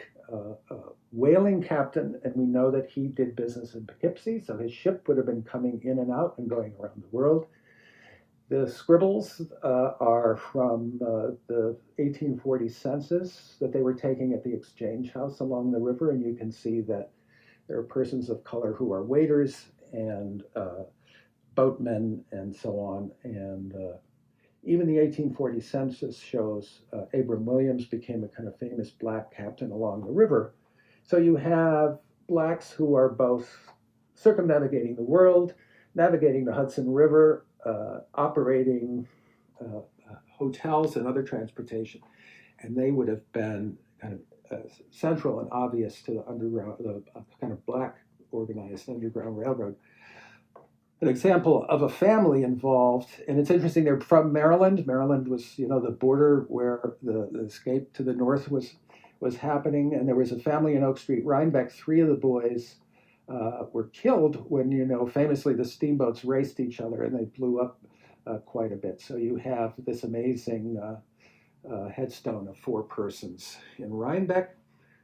whaling captain, and we know that he did business in Poughkeepsie, so his ship would have been coming in and out and going around the world. The scribbles are from the 1840 census that they were taking at the Exchange House along the river, and you can see that there are persons of color who are waiters and boatmen and so on. And even the 1840 census shows Abram Williams became a kind of famous black captain along the river. So you have blacks who are both circumnavigating the world, navigating the Hudson River, operating hotels and other transportation, and they would have been kind of central and obvious to the underground, the kind of black organized Underground Railroad. An example of a family involved, and it's interesting, they're from Maryland. Maryland was, the border where the escape to the north was happening, and there was a family in Oak Street, Rhinebeck. Three of the boys were killed when, famously the steamboats raced each other and they blew up quite a bit. So you have this amazing headstone of four persons in Rhinebeck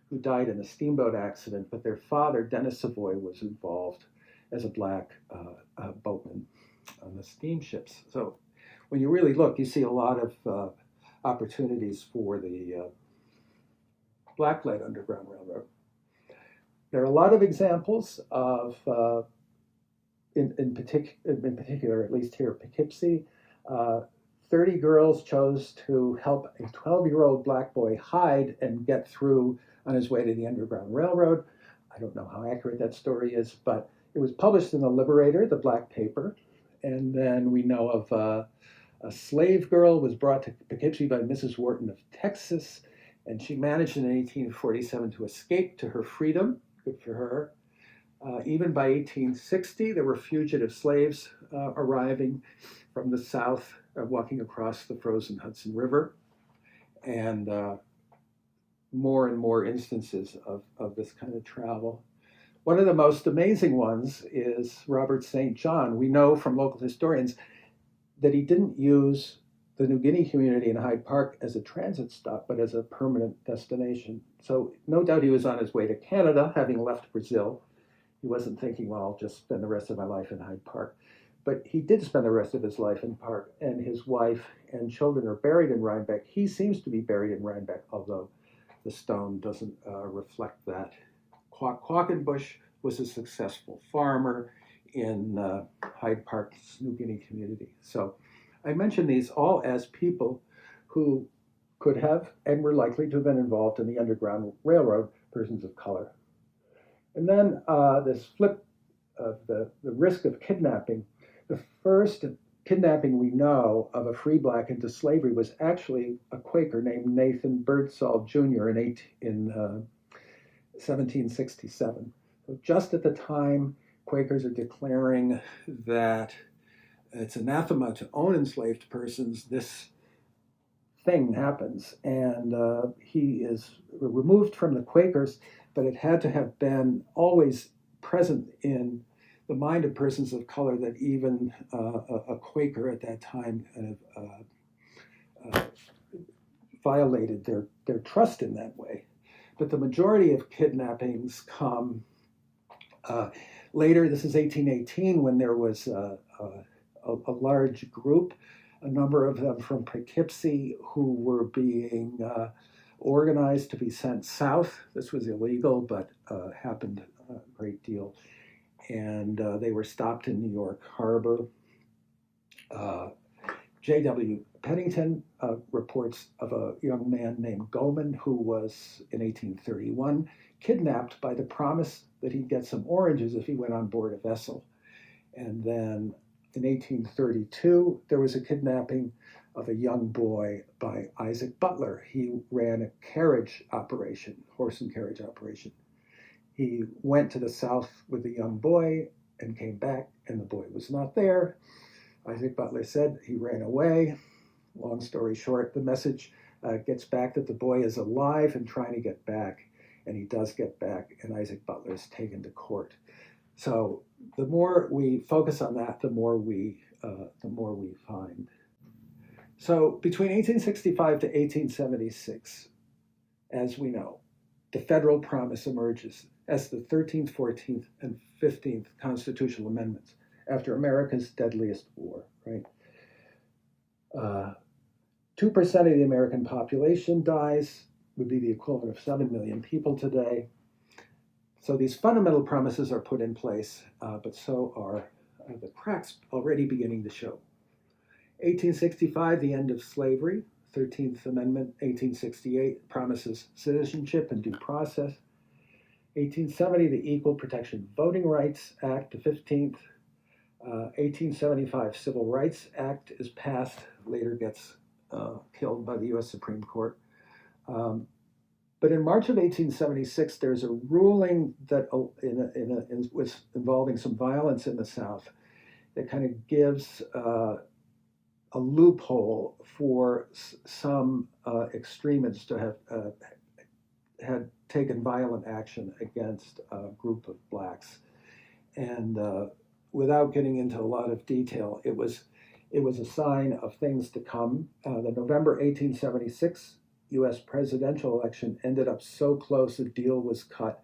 who died in a steamboat accident, but their father, Dennis Savoy, was involved as a black boatman on the steamships. So when you really look, you see a lot of opportunities for the black-led Underground Railroad. There are a lot of examples of, in particular, at least here at Poughkeepsie, 30 girls chose to help a 12-year-old black boy hide and get through on his way to the Underground Railroad. I don't know how accurate that story is, but it was published in the Liberator, the black paper. And then we know of a slave girl was brought to Poughkeepsie by Mrs. Wharton of Texas, and she managed in 1847 to escape to her freedom. Good for her. Even by 1860, there were fugitive slaves arriving from the south, walking across the frozen Hudson River, and more and more instances of this kind of travel. One of the most amazing ones is Robert St. John. We know from local historians that he didn't use the New Guinea community in Hyde Park as a transit stop, but as a permanent destination. So no doubt he was on his way to Canada, having left Brazil. He wasn't thinking, well, I'll just spend the rest of my life in Hyde Park. But he did spend the rest of his life in Park, and his wife and children are buried in Rhinebeck. He seems to be buried in Rhinebeck, although the stone doesn't reflect that. Quackenbush was a successful farmer in Hyde Park's New Guinea community. So I mention these all as people who could have and were likely to have been involved in the Underground Railroad, persons of color. And then this flip of the risk of kidnapping. The first kidnapping we know of a free black into slavery was actually a Quaker named Nathan Birdsall Jr. in 1767. So just at the time Quakers are declaring that it's anathema to own enslaved persons, this thing happens, and he is removed from the Quakers, but it had to have been always present in the mind of persons of color that even a Quaker at that time kind of violated their trust in that way. But the majority of kidnappings come later. This is 1818, when there was a large group, a number of them from Poughkeepsie, who were being organized to be sent south. This was illegal, but happened a great deal. And they were stopped in New York Harbor. J.W. Pennington reports of a young man named Goman who was, in 1831, kidnapped by the promise that he'd get some oranges if he went on board a vessel. And then in 1832, there was a kidnapping of a young boy by Isaac Butler. He ran a carriage operation, horse and carriage operation. He went to the south with a young boy and came back, and the boy was not there. Isaac Butler said he ran away. Long story short, the message gets back that the boy is alive and trying to get back, and he does get back, and Isaac Butler is taken to court. So the more we focus on that, the more we find. So between 1865 to 1876, as we know, the federal promise emerges as the 13th, 14th, and 15th constitutional amendments after America's deadliest war, right? 2% of the American population dies, would be the equivalent of 7 million people today. So these fundamental promises are put in place, but so are the cracks already beginning to show. 1865, the end of slavery. 13th Amendment, 1868, promises citizenship and due process. 1870, the Equal Protection Voting Rights Act, the 15th. 1875 Civil Rights Act is passed, later gets killed by the US Supreme Court. But in March of 1876, there's a ruling that was involving some violence in the South that kind of gives a loophole for some extremists to have had taken violent action against a group of blacks. And without getting into a lot of detail, it was a sign of things to come. The November 1876 US presidential election ended up so close a deal was cut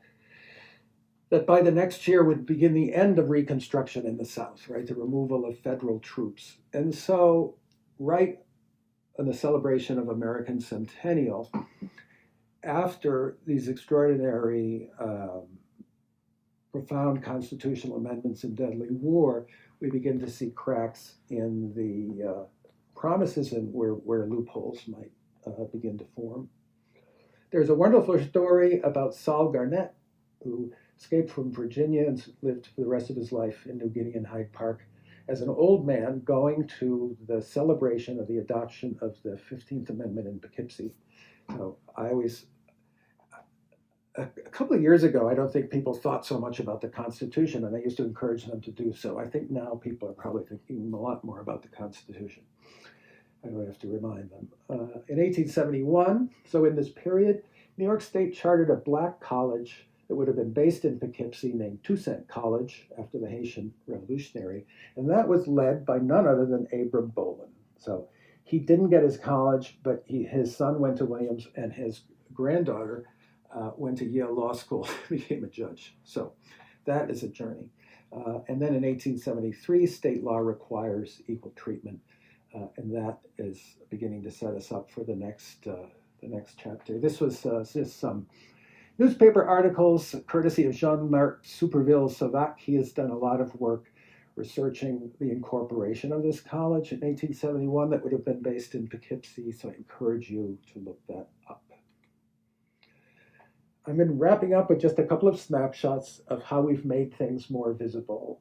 that by the next year would begin the end of Reconstruction in the South, right? The removal of federal troops. And so, right in the celebration of American Centennial, after these extraordinary, profound constitutional amendments and deadly war, we begin to see cracks in the promises and where loopholes might begin to form. There's a wonderful story about Saul Garnett, who escaped from Virginia and lived for the rest of his life in New Guinea and Hyde Park as an old man going to the celebration of the adoption of the 15th Amendment in Poughkeepsie. So a couple of years ago, I don't think people thought so much about the Constitution, and I used to encourage them to do so. I think now people are probably thinking a lot more about the Constitution. I don't have to remind them. In 1871, so in this period, New York State chartered a black college that would have been based in Poughkeepsie named Toussaint College after the Haitian Revolutionary, and that was led by none other than Abram Bolin. So he didn't get his college, but his son went to Williams, and his granddaughter went to Yale Law School, became a judge. So that is a journey. And then in 1873, state law requires equal treatment. And that is beginning to set us up for the next chapter. This was just some newspaper articles, courtesy of Jean-Marc Superville-Savac. He has done a lot of work researching the incorporation of this college in 1871 that would have been based in Poughkeepsie, so I encourage you to look that up. I've been wrapping up with just a couple of snapshots of how we've made things more visible.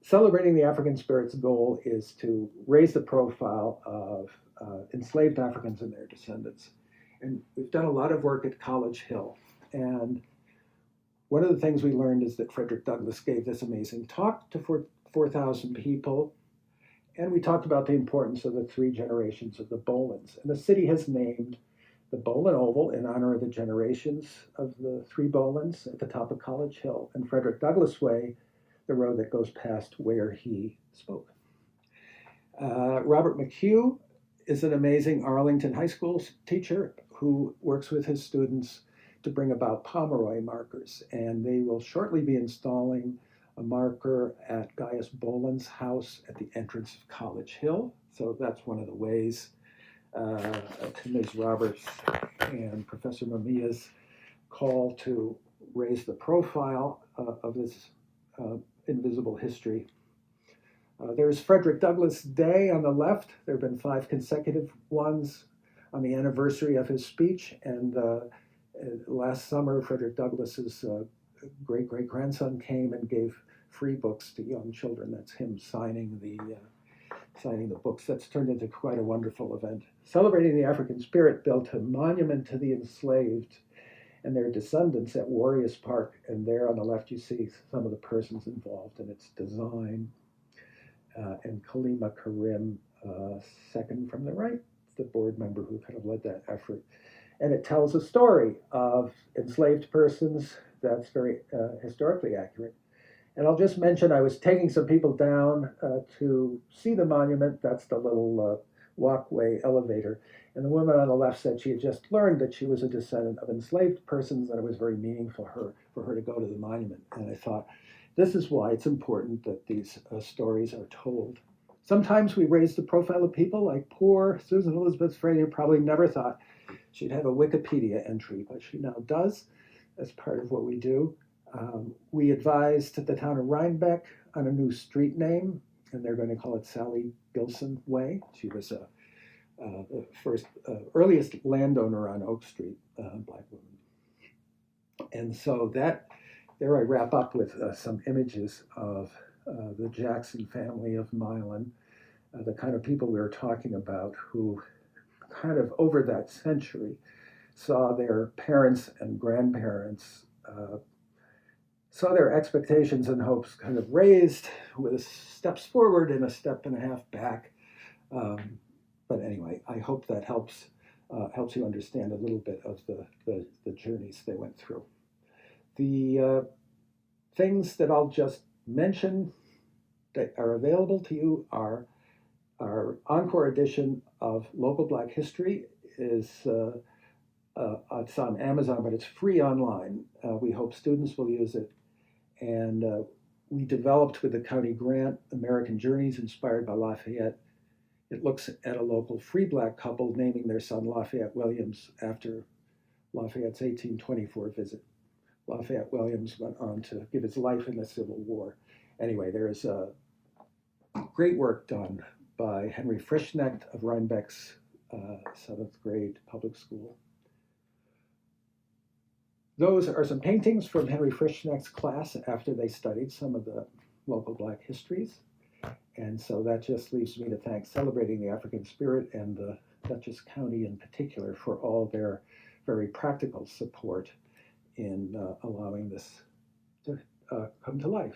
Celebrating the African Spirit's goal is to raise the profile of enslaved Africans and their descendants. And we've done a lot of work at College Hill. And one of the things we learned is that Frederick Douglass gave this amazing talk to 4,000 people. And we talked about the importance of the three generations of the Bolins. And the city has named the Bolin Oval in honor of the generations of the three Bolins at the top of College Hill, and Frederick Douglass Way, the road that goes past where he spoke. Robert McHugh is an amazing Arlington High School teacher who works with his students to bring about Pomeroy markers. And they will shortly be installing a marker at Gaius Bolin's house at the entrance of College Hill. So that's one of the ways to Ms. Roberts and Professor Mamiya's call to raise the profile of this invisible history. There's Frederick Douglass Day on the left. There have been 5 consecutive ones on the anniversary of his speech. And last summer, Frederick Douglass's great-great-grandson came and gave free books to young children. That's him signing the books. That's turned into quite a wonderful event. Celebrating the African Spirit built a monument to the enslaved and their descendants at Warriors Park. And there on the left, you see some of the persons involved in its design. And Kalima Karim, second from the right, the board member who kind of led that effort. And it tells a story of enslaved persons that's very historically accurate. And I'll just mention, I was taking some people down to see the monument. That's the little walkway elevator. And the woman on the left said she had just learned that she was a descendant of enslaved persons, and it was very meaningful for her to go to the monument. And I thought, this is why it's important that these stories are told. Sometimes we raise the profile of people like poor Susan Elizabeth Fraser probably never thought she'd have a Wikipedia entry, but she now does as part of what we do. We advised the town of Rhinebeck on a new street name, and they're going to call it Sally Gilson Way. She was the first, earliest landowner on Oak Street, Black woman. And so there I wrap up with some images of the Jackson family of Milan, the kind of people we were talking about who kind of over that century saw their parents and grandparents, saw their expectations and hopes kind of raised with steps forward and a step and a half back. But anyway, I hope that helps you understand a little bit of the journeys they went through. The things that I'll just mention that are available to you are our encore edition of Local Black History is it's on Amazon, but it's free online. We hope students will use it. And we developed with the county grant American Journeys inspired by Lafayette. It looks at a local free Black couple naming their son Lafayette Williams after Lafayette's 1824 visit. Lafayette Williams went on to give his life in the Civil War. Anyway, there is great work done by Henry Frischknecht of Rhinebeck's 7th grade public school. Those are some paintings from Henry Frischknecht's class after they studied some of the local Black histories. And so that just leaves me to thank Celebrating the African Spirit and the Dutchess County in particular for all their very practical support in allowing this to come to life.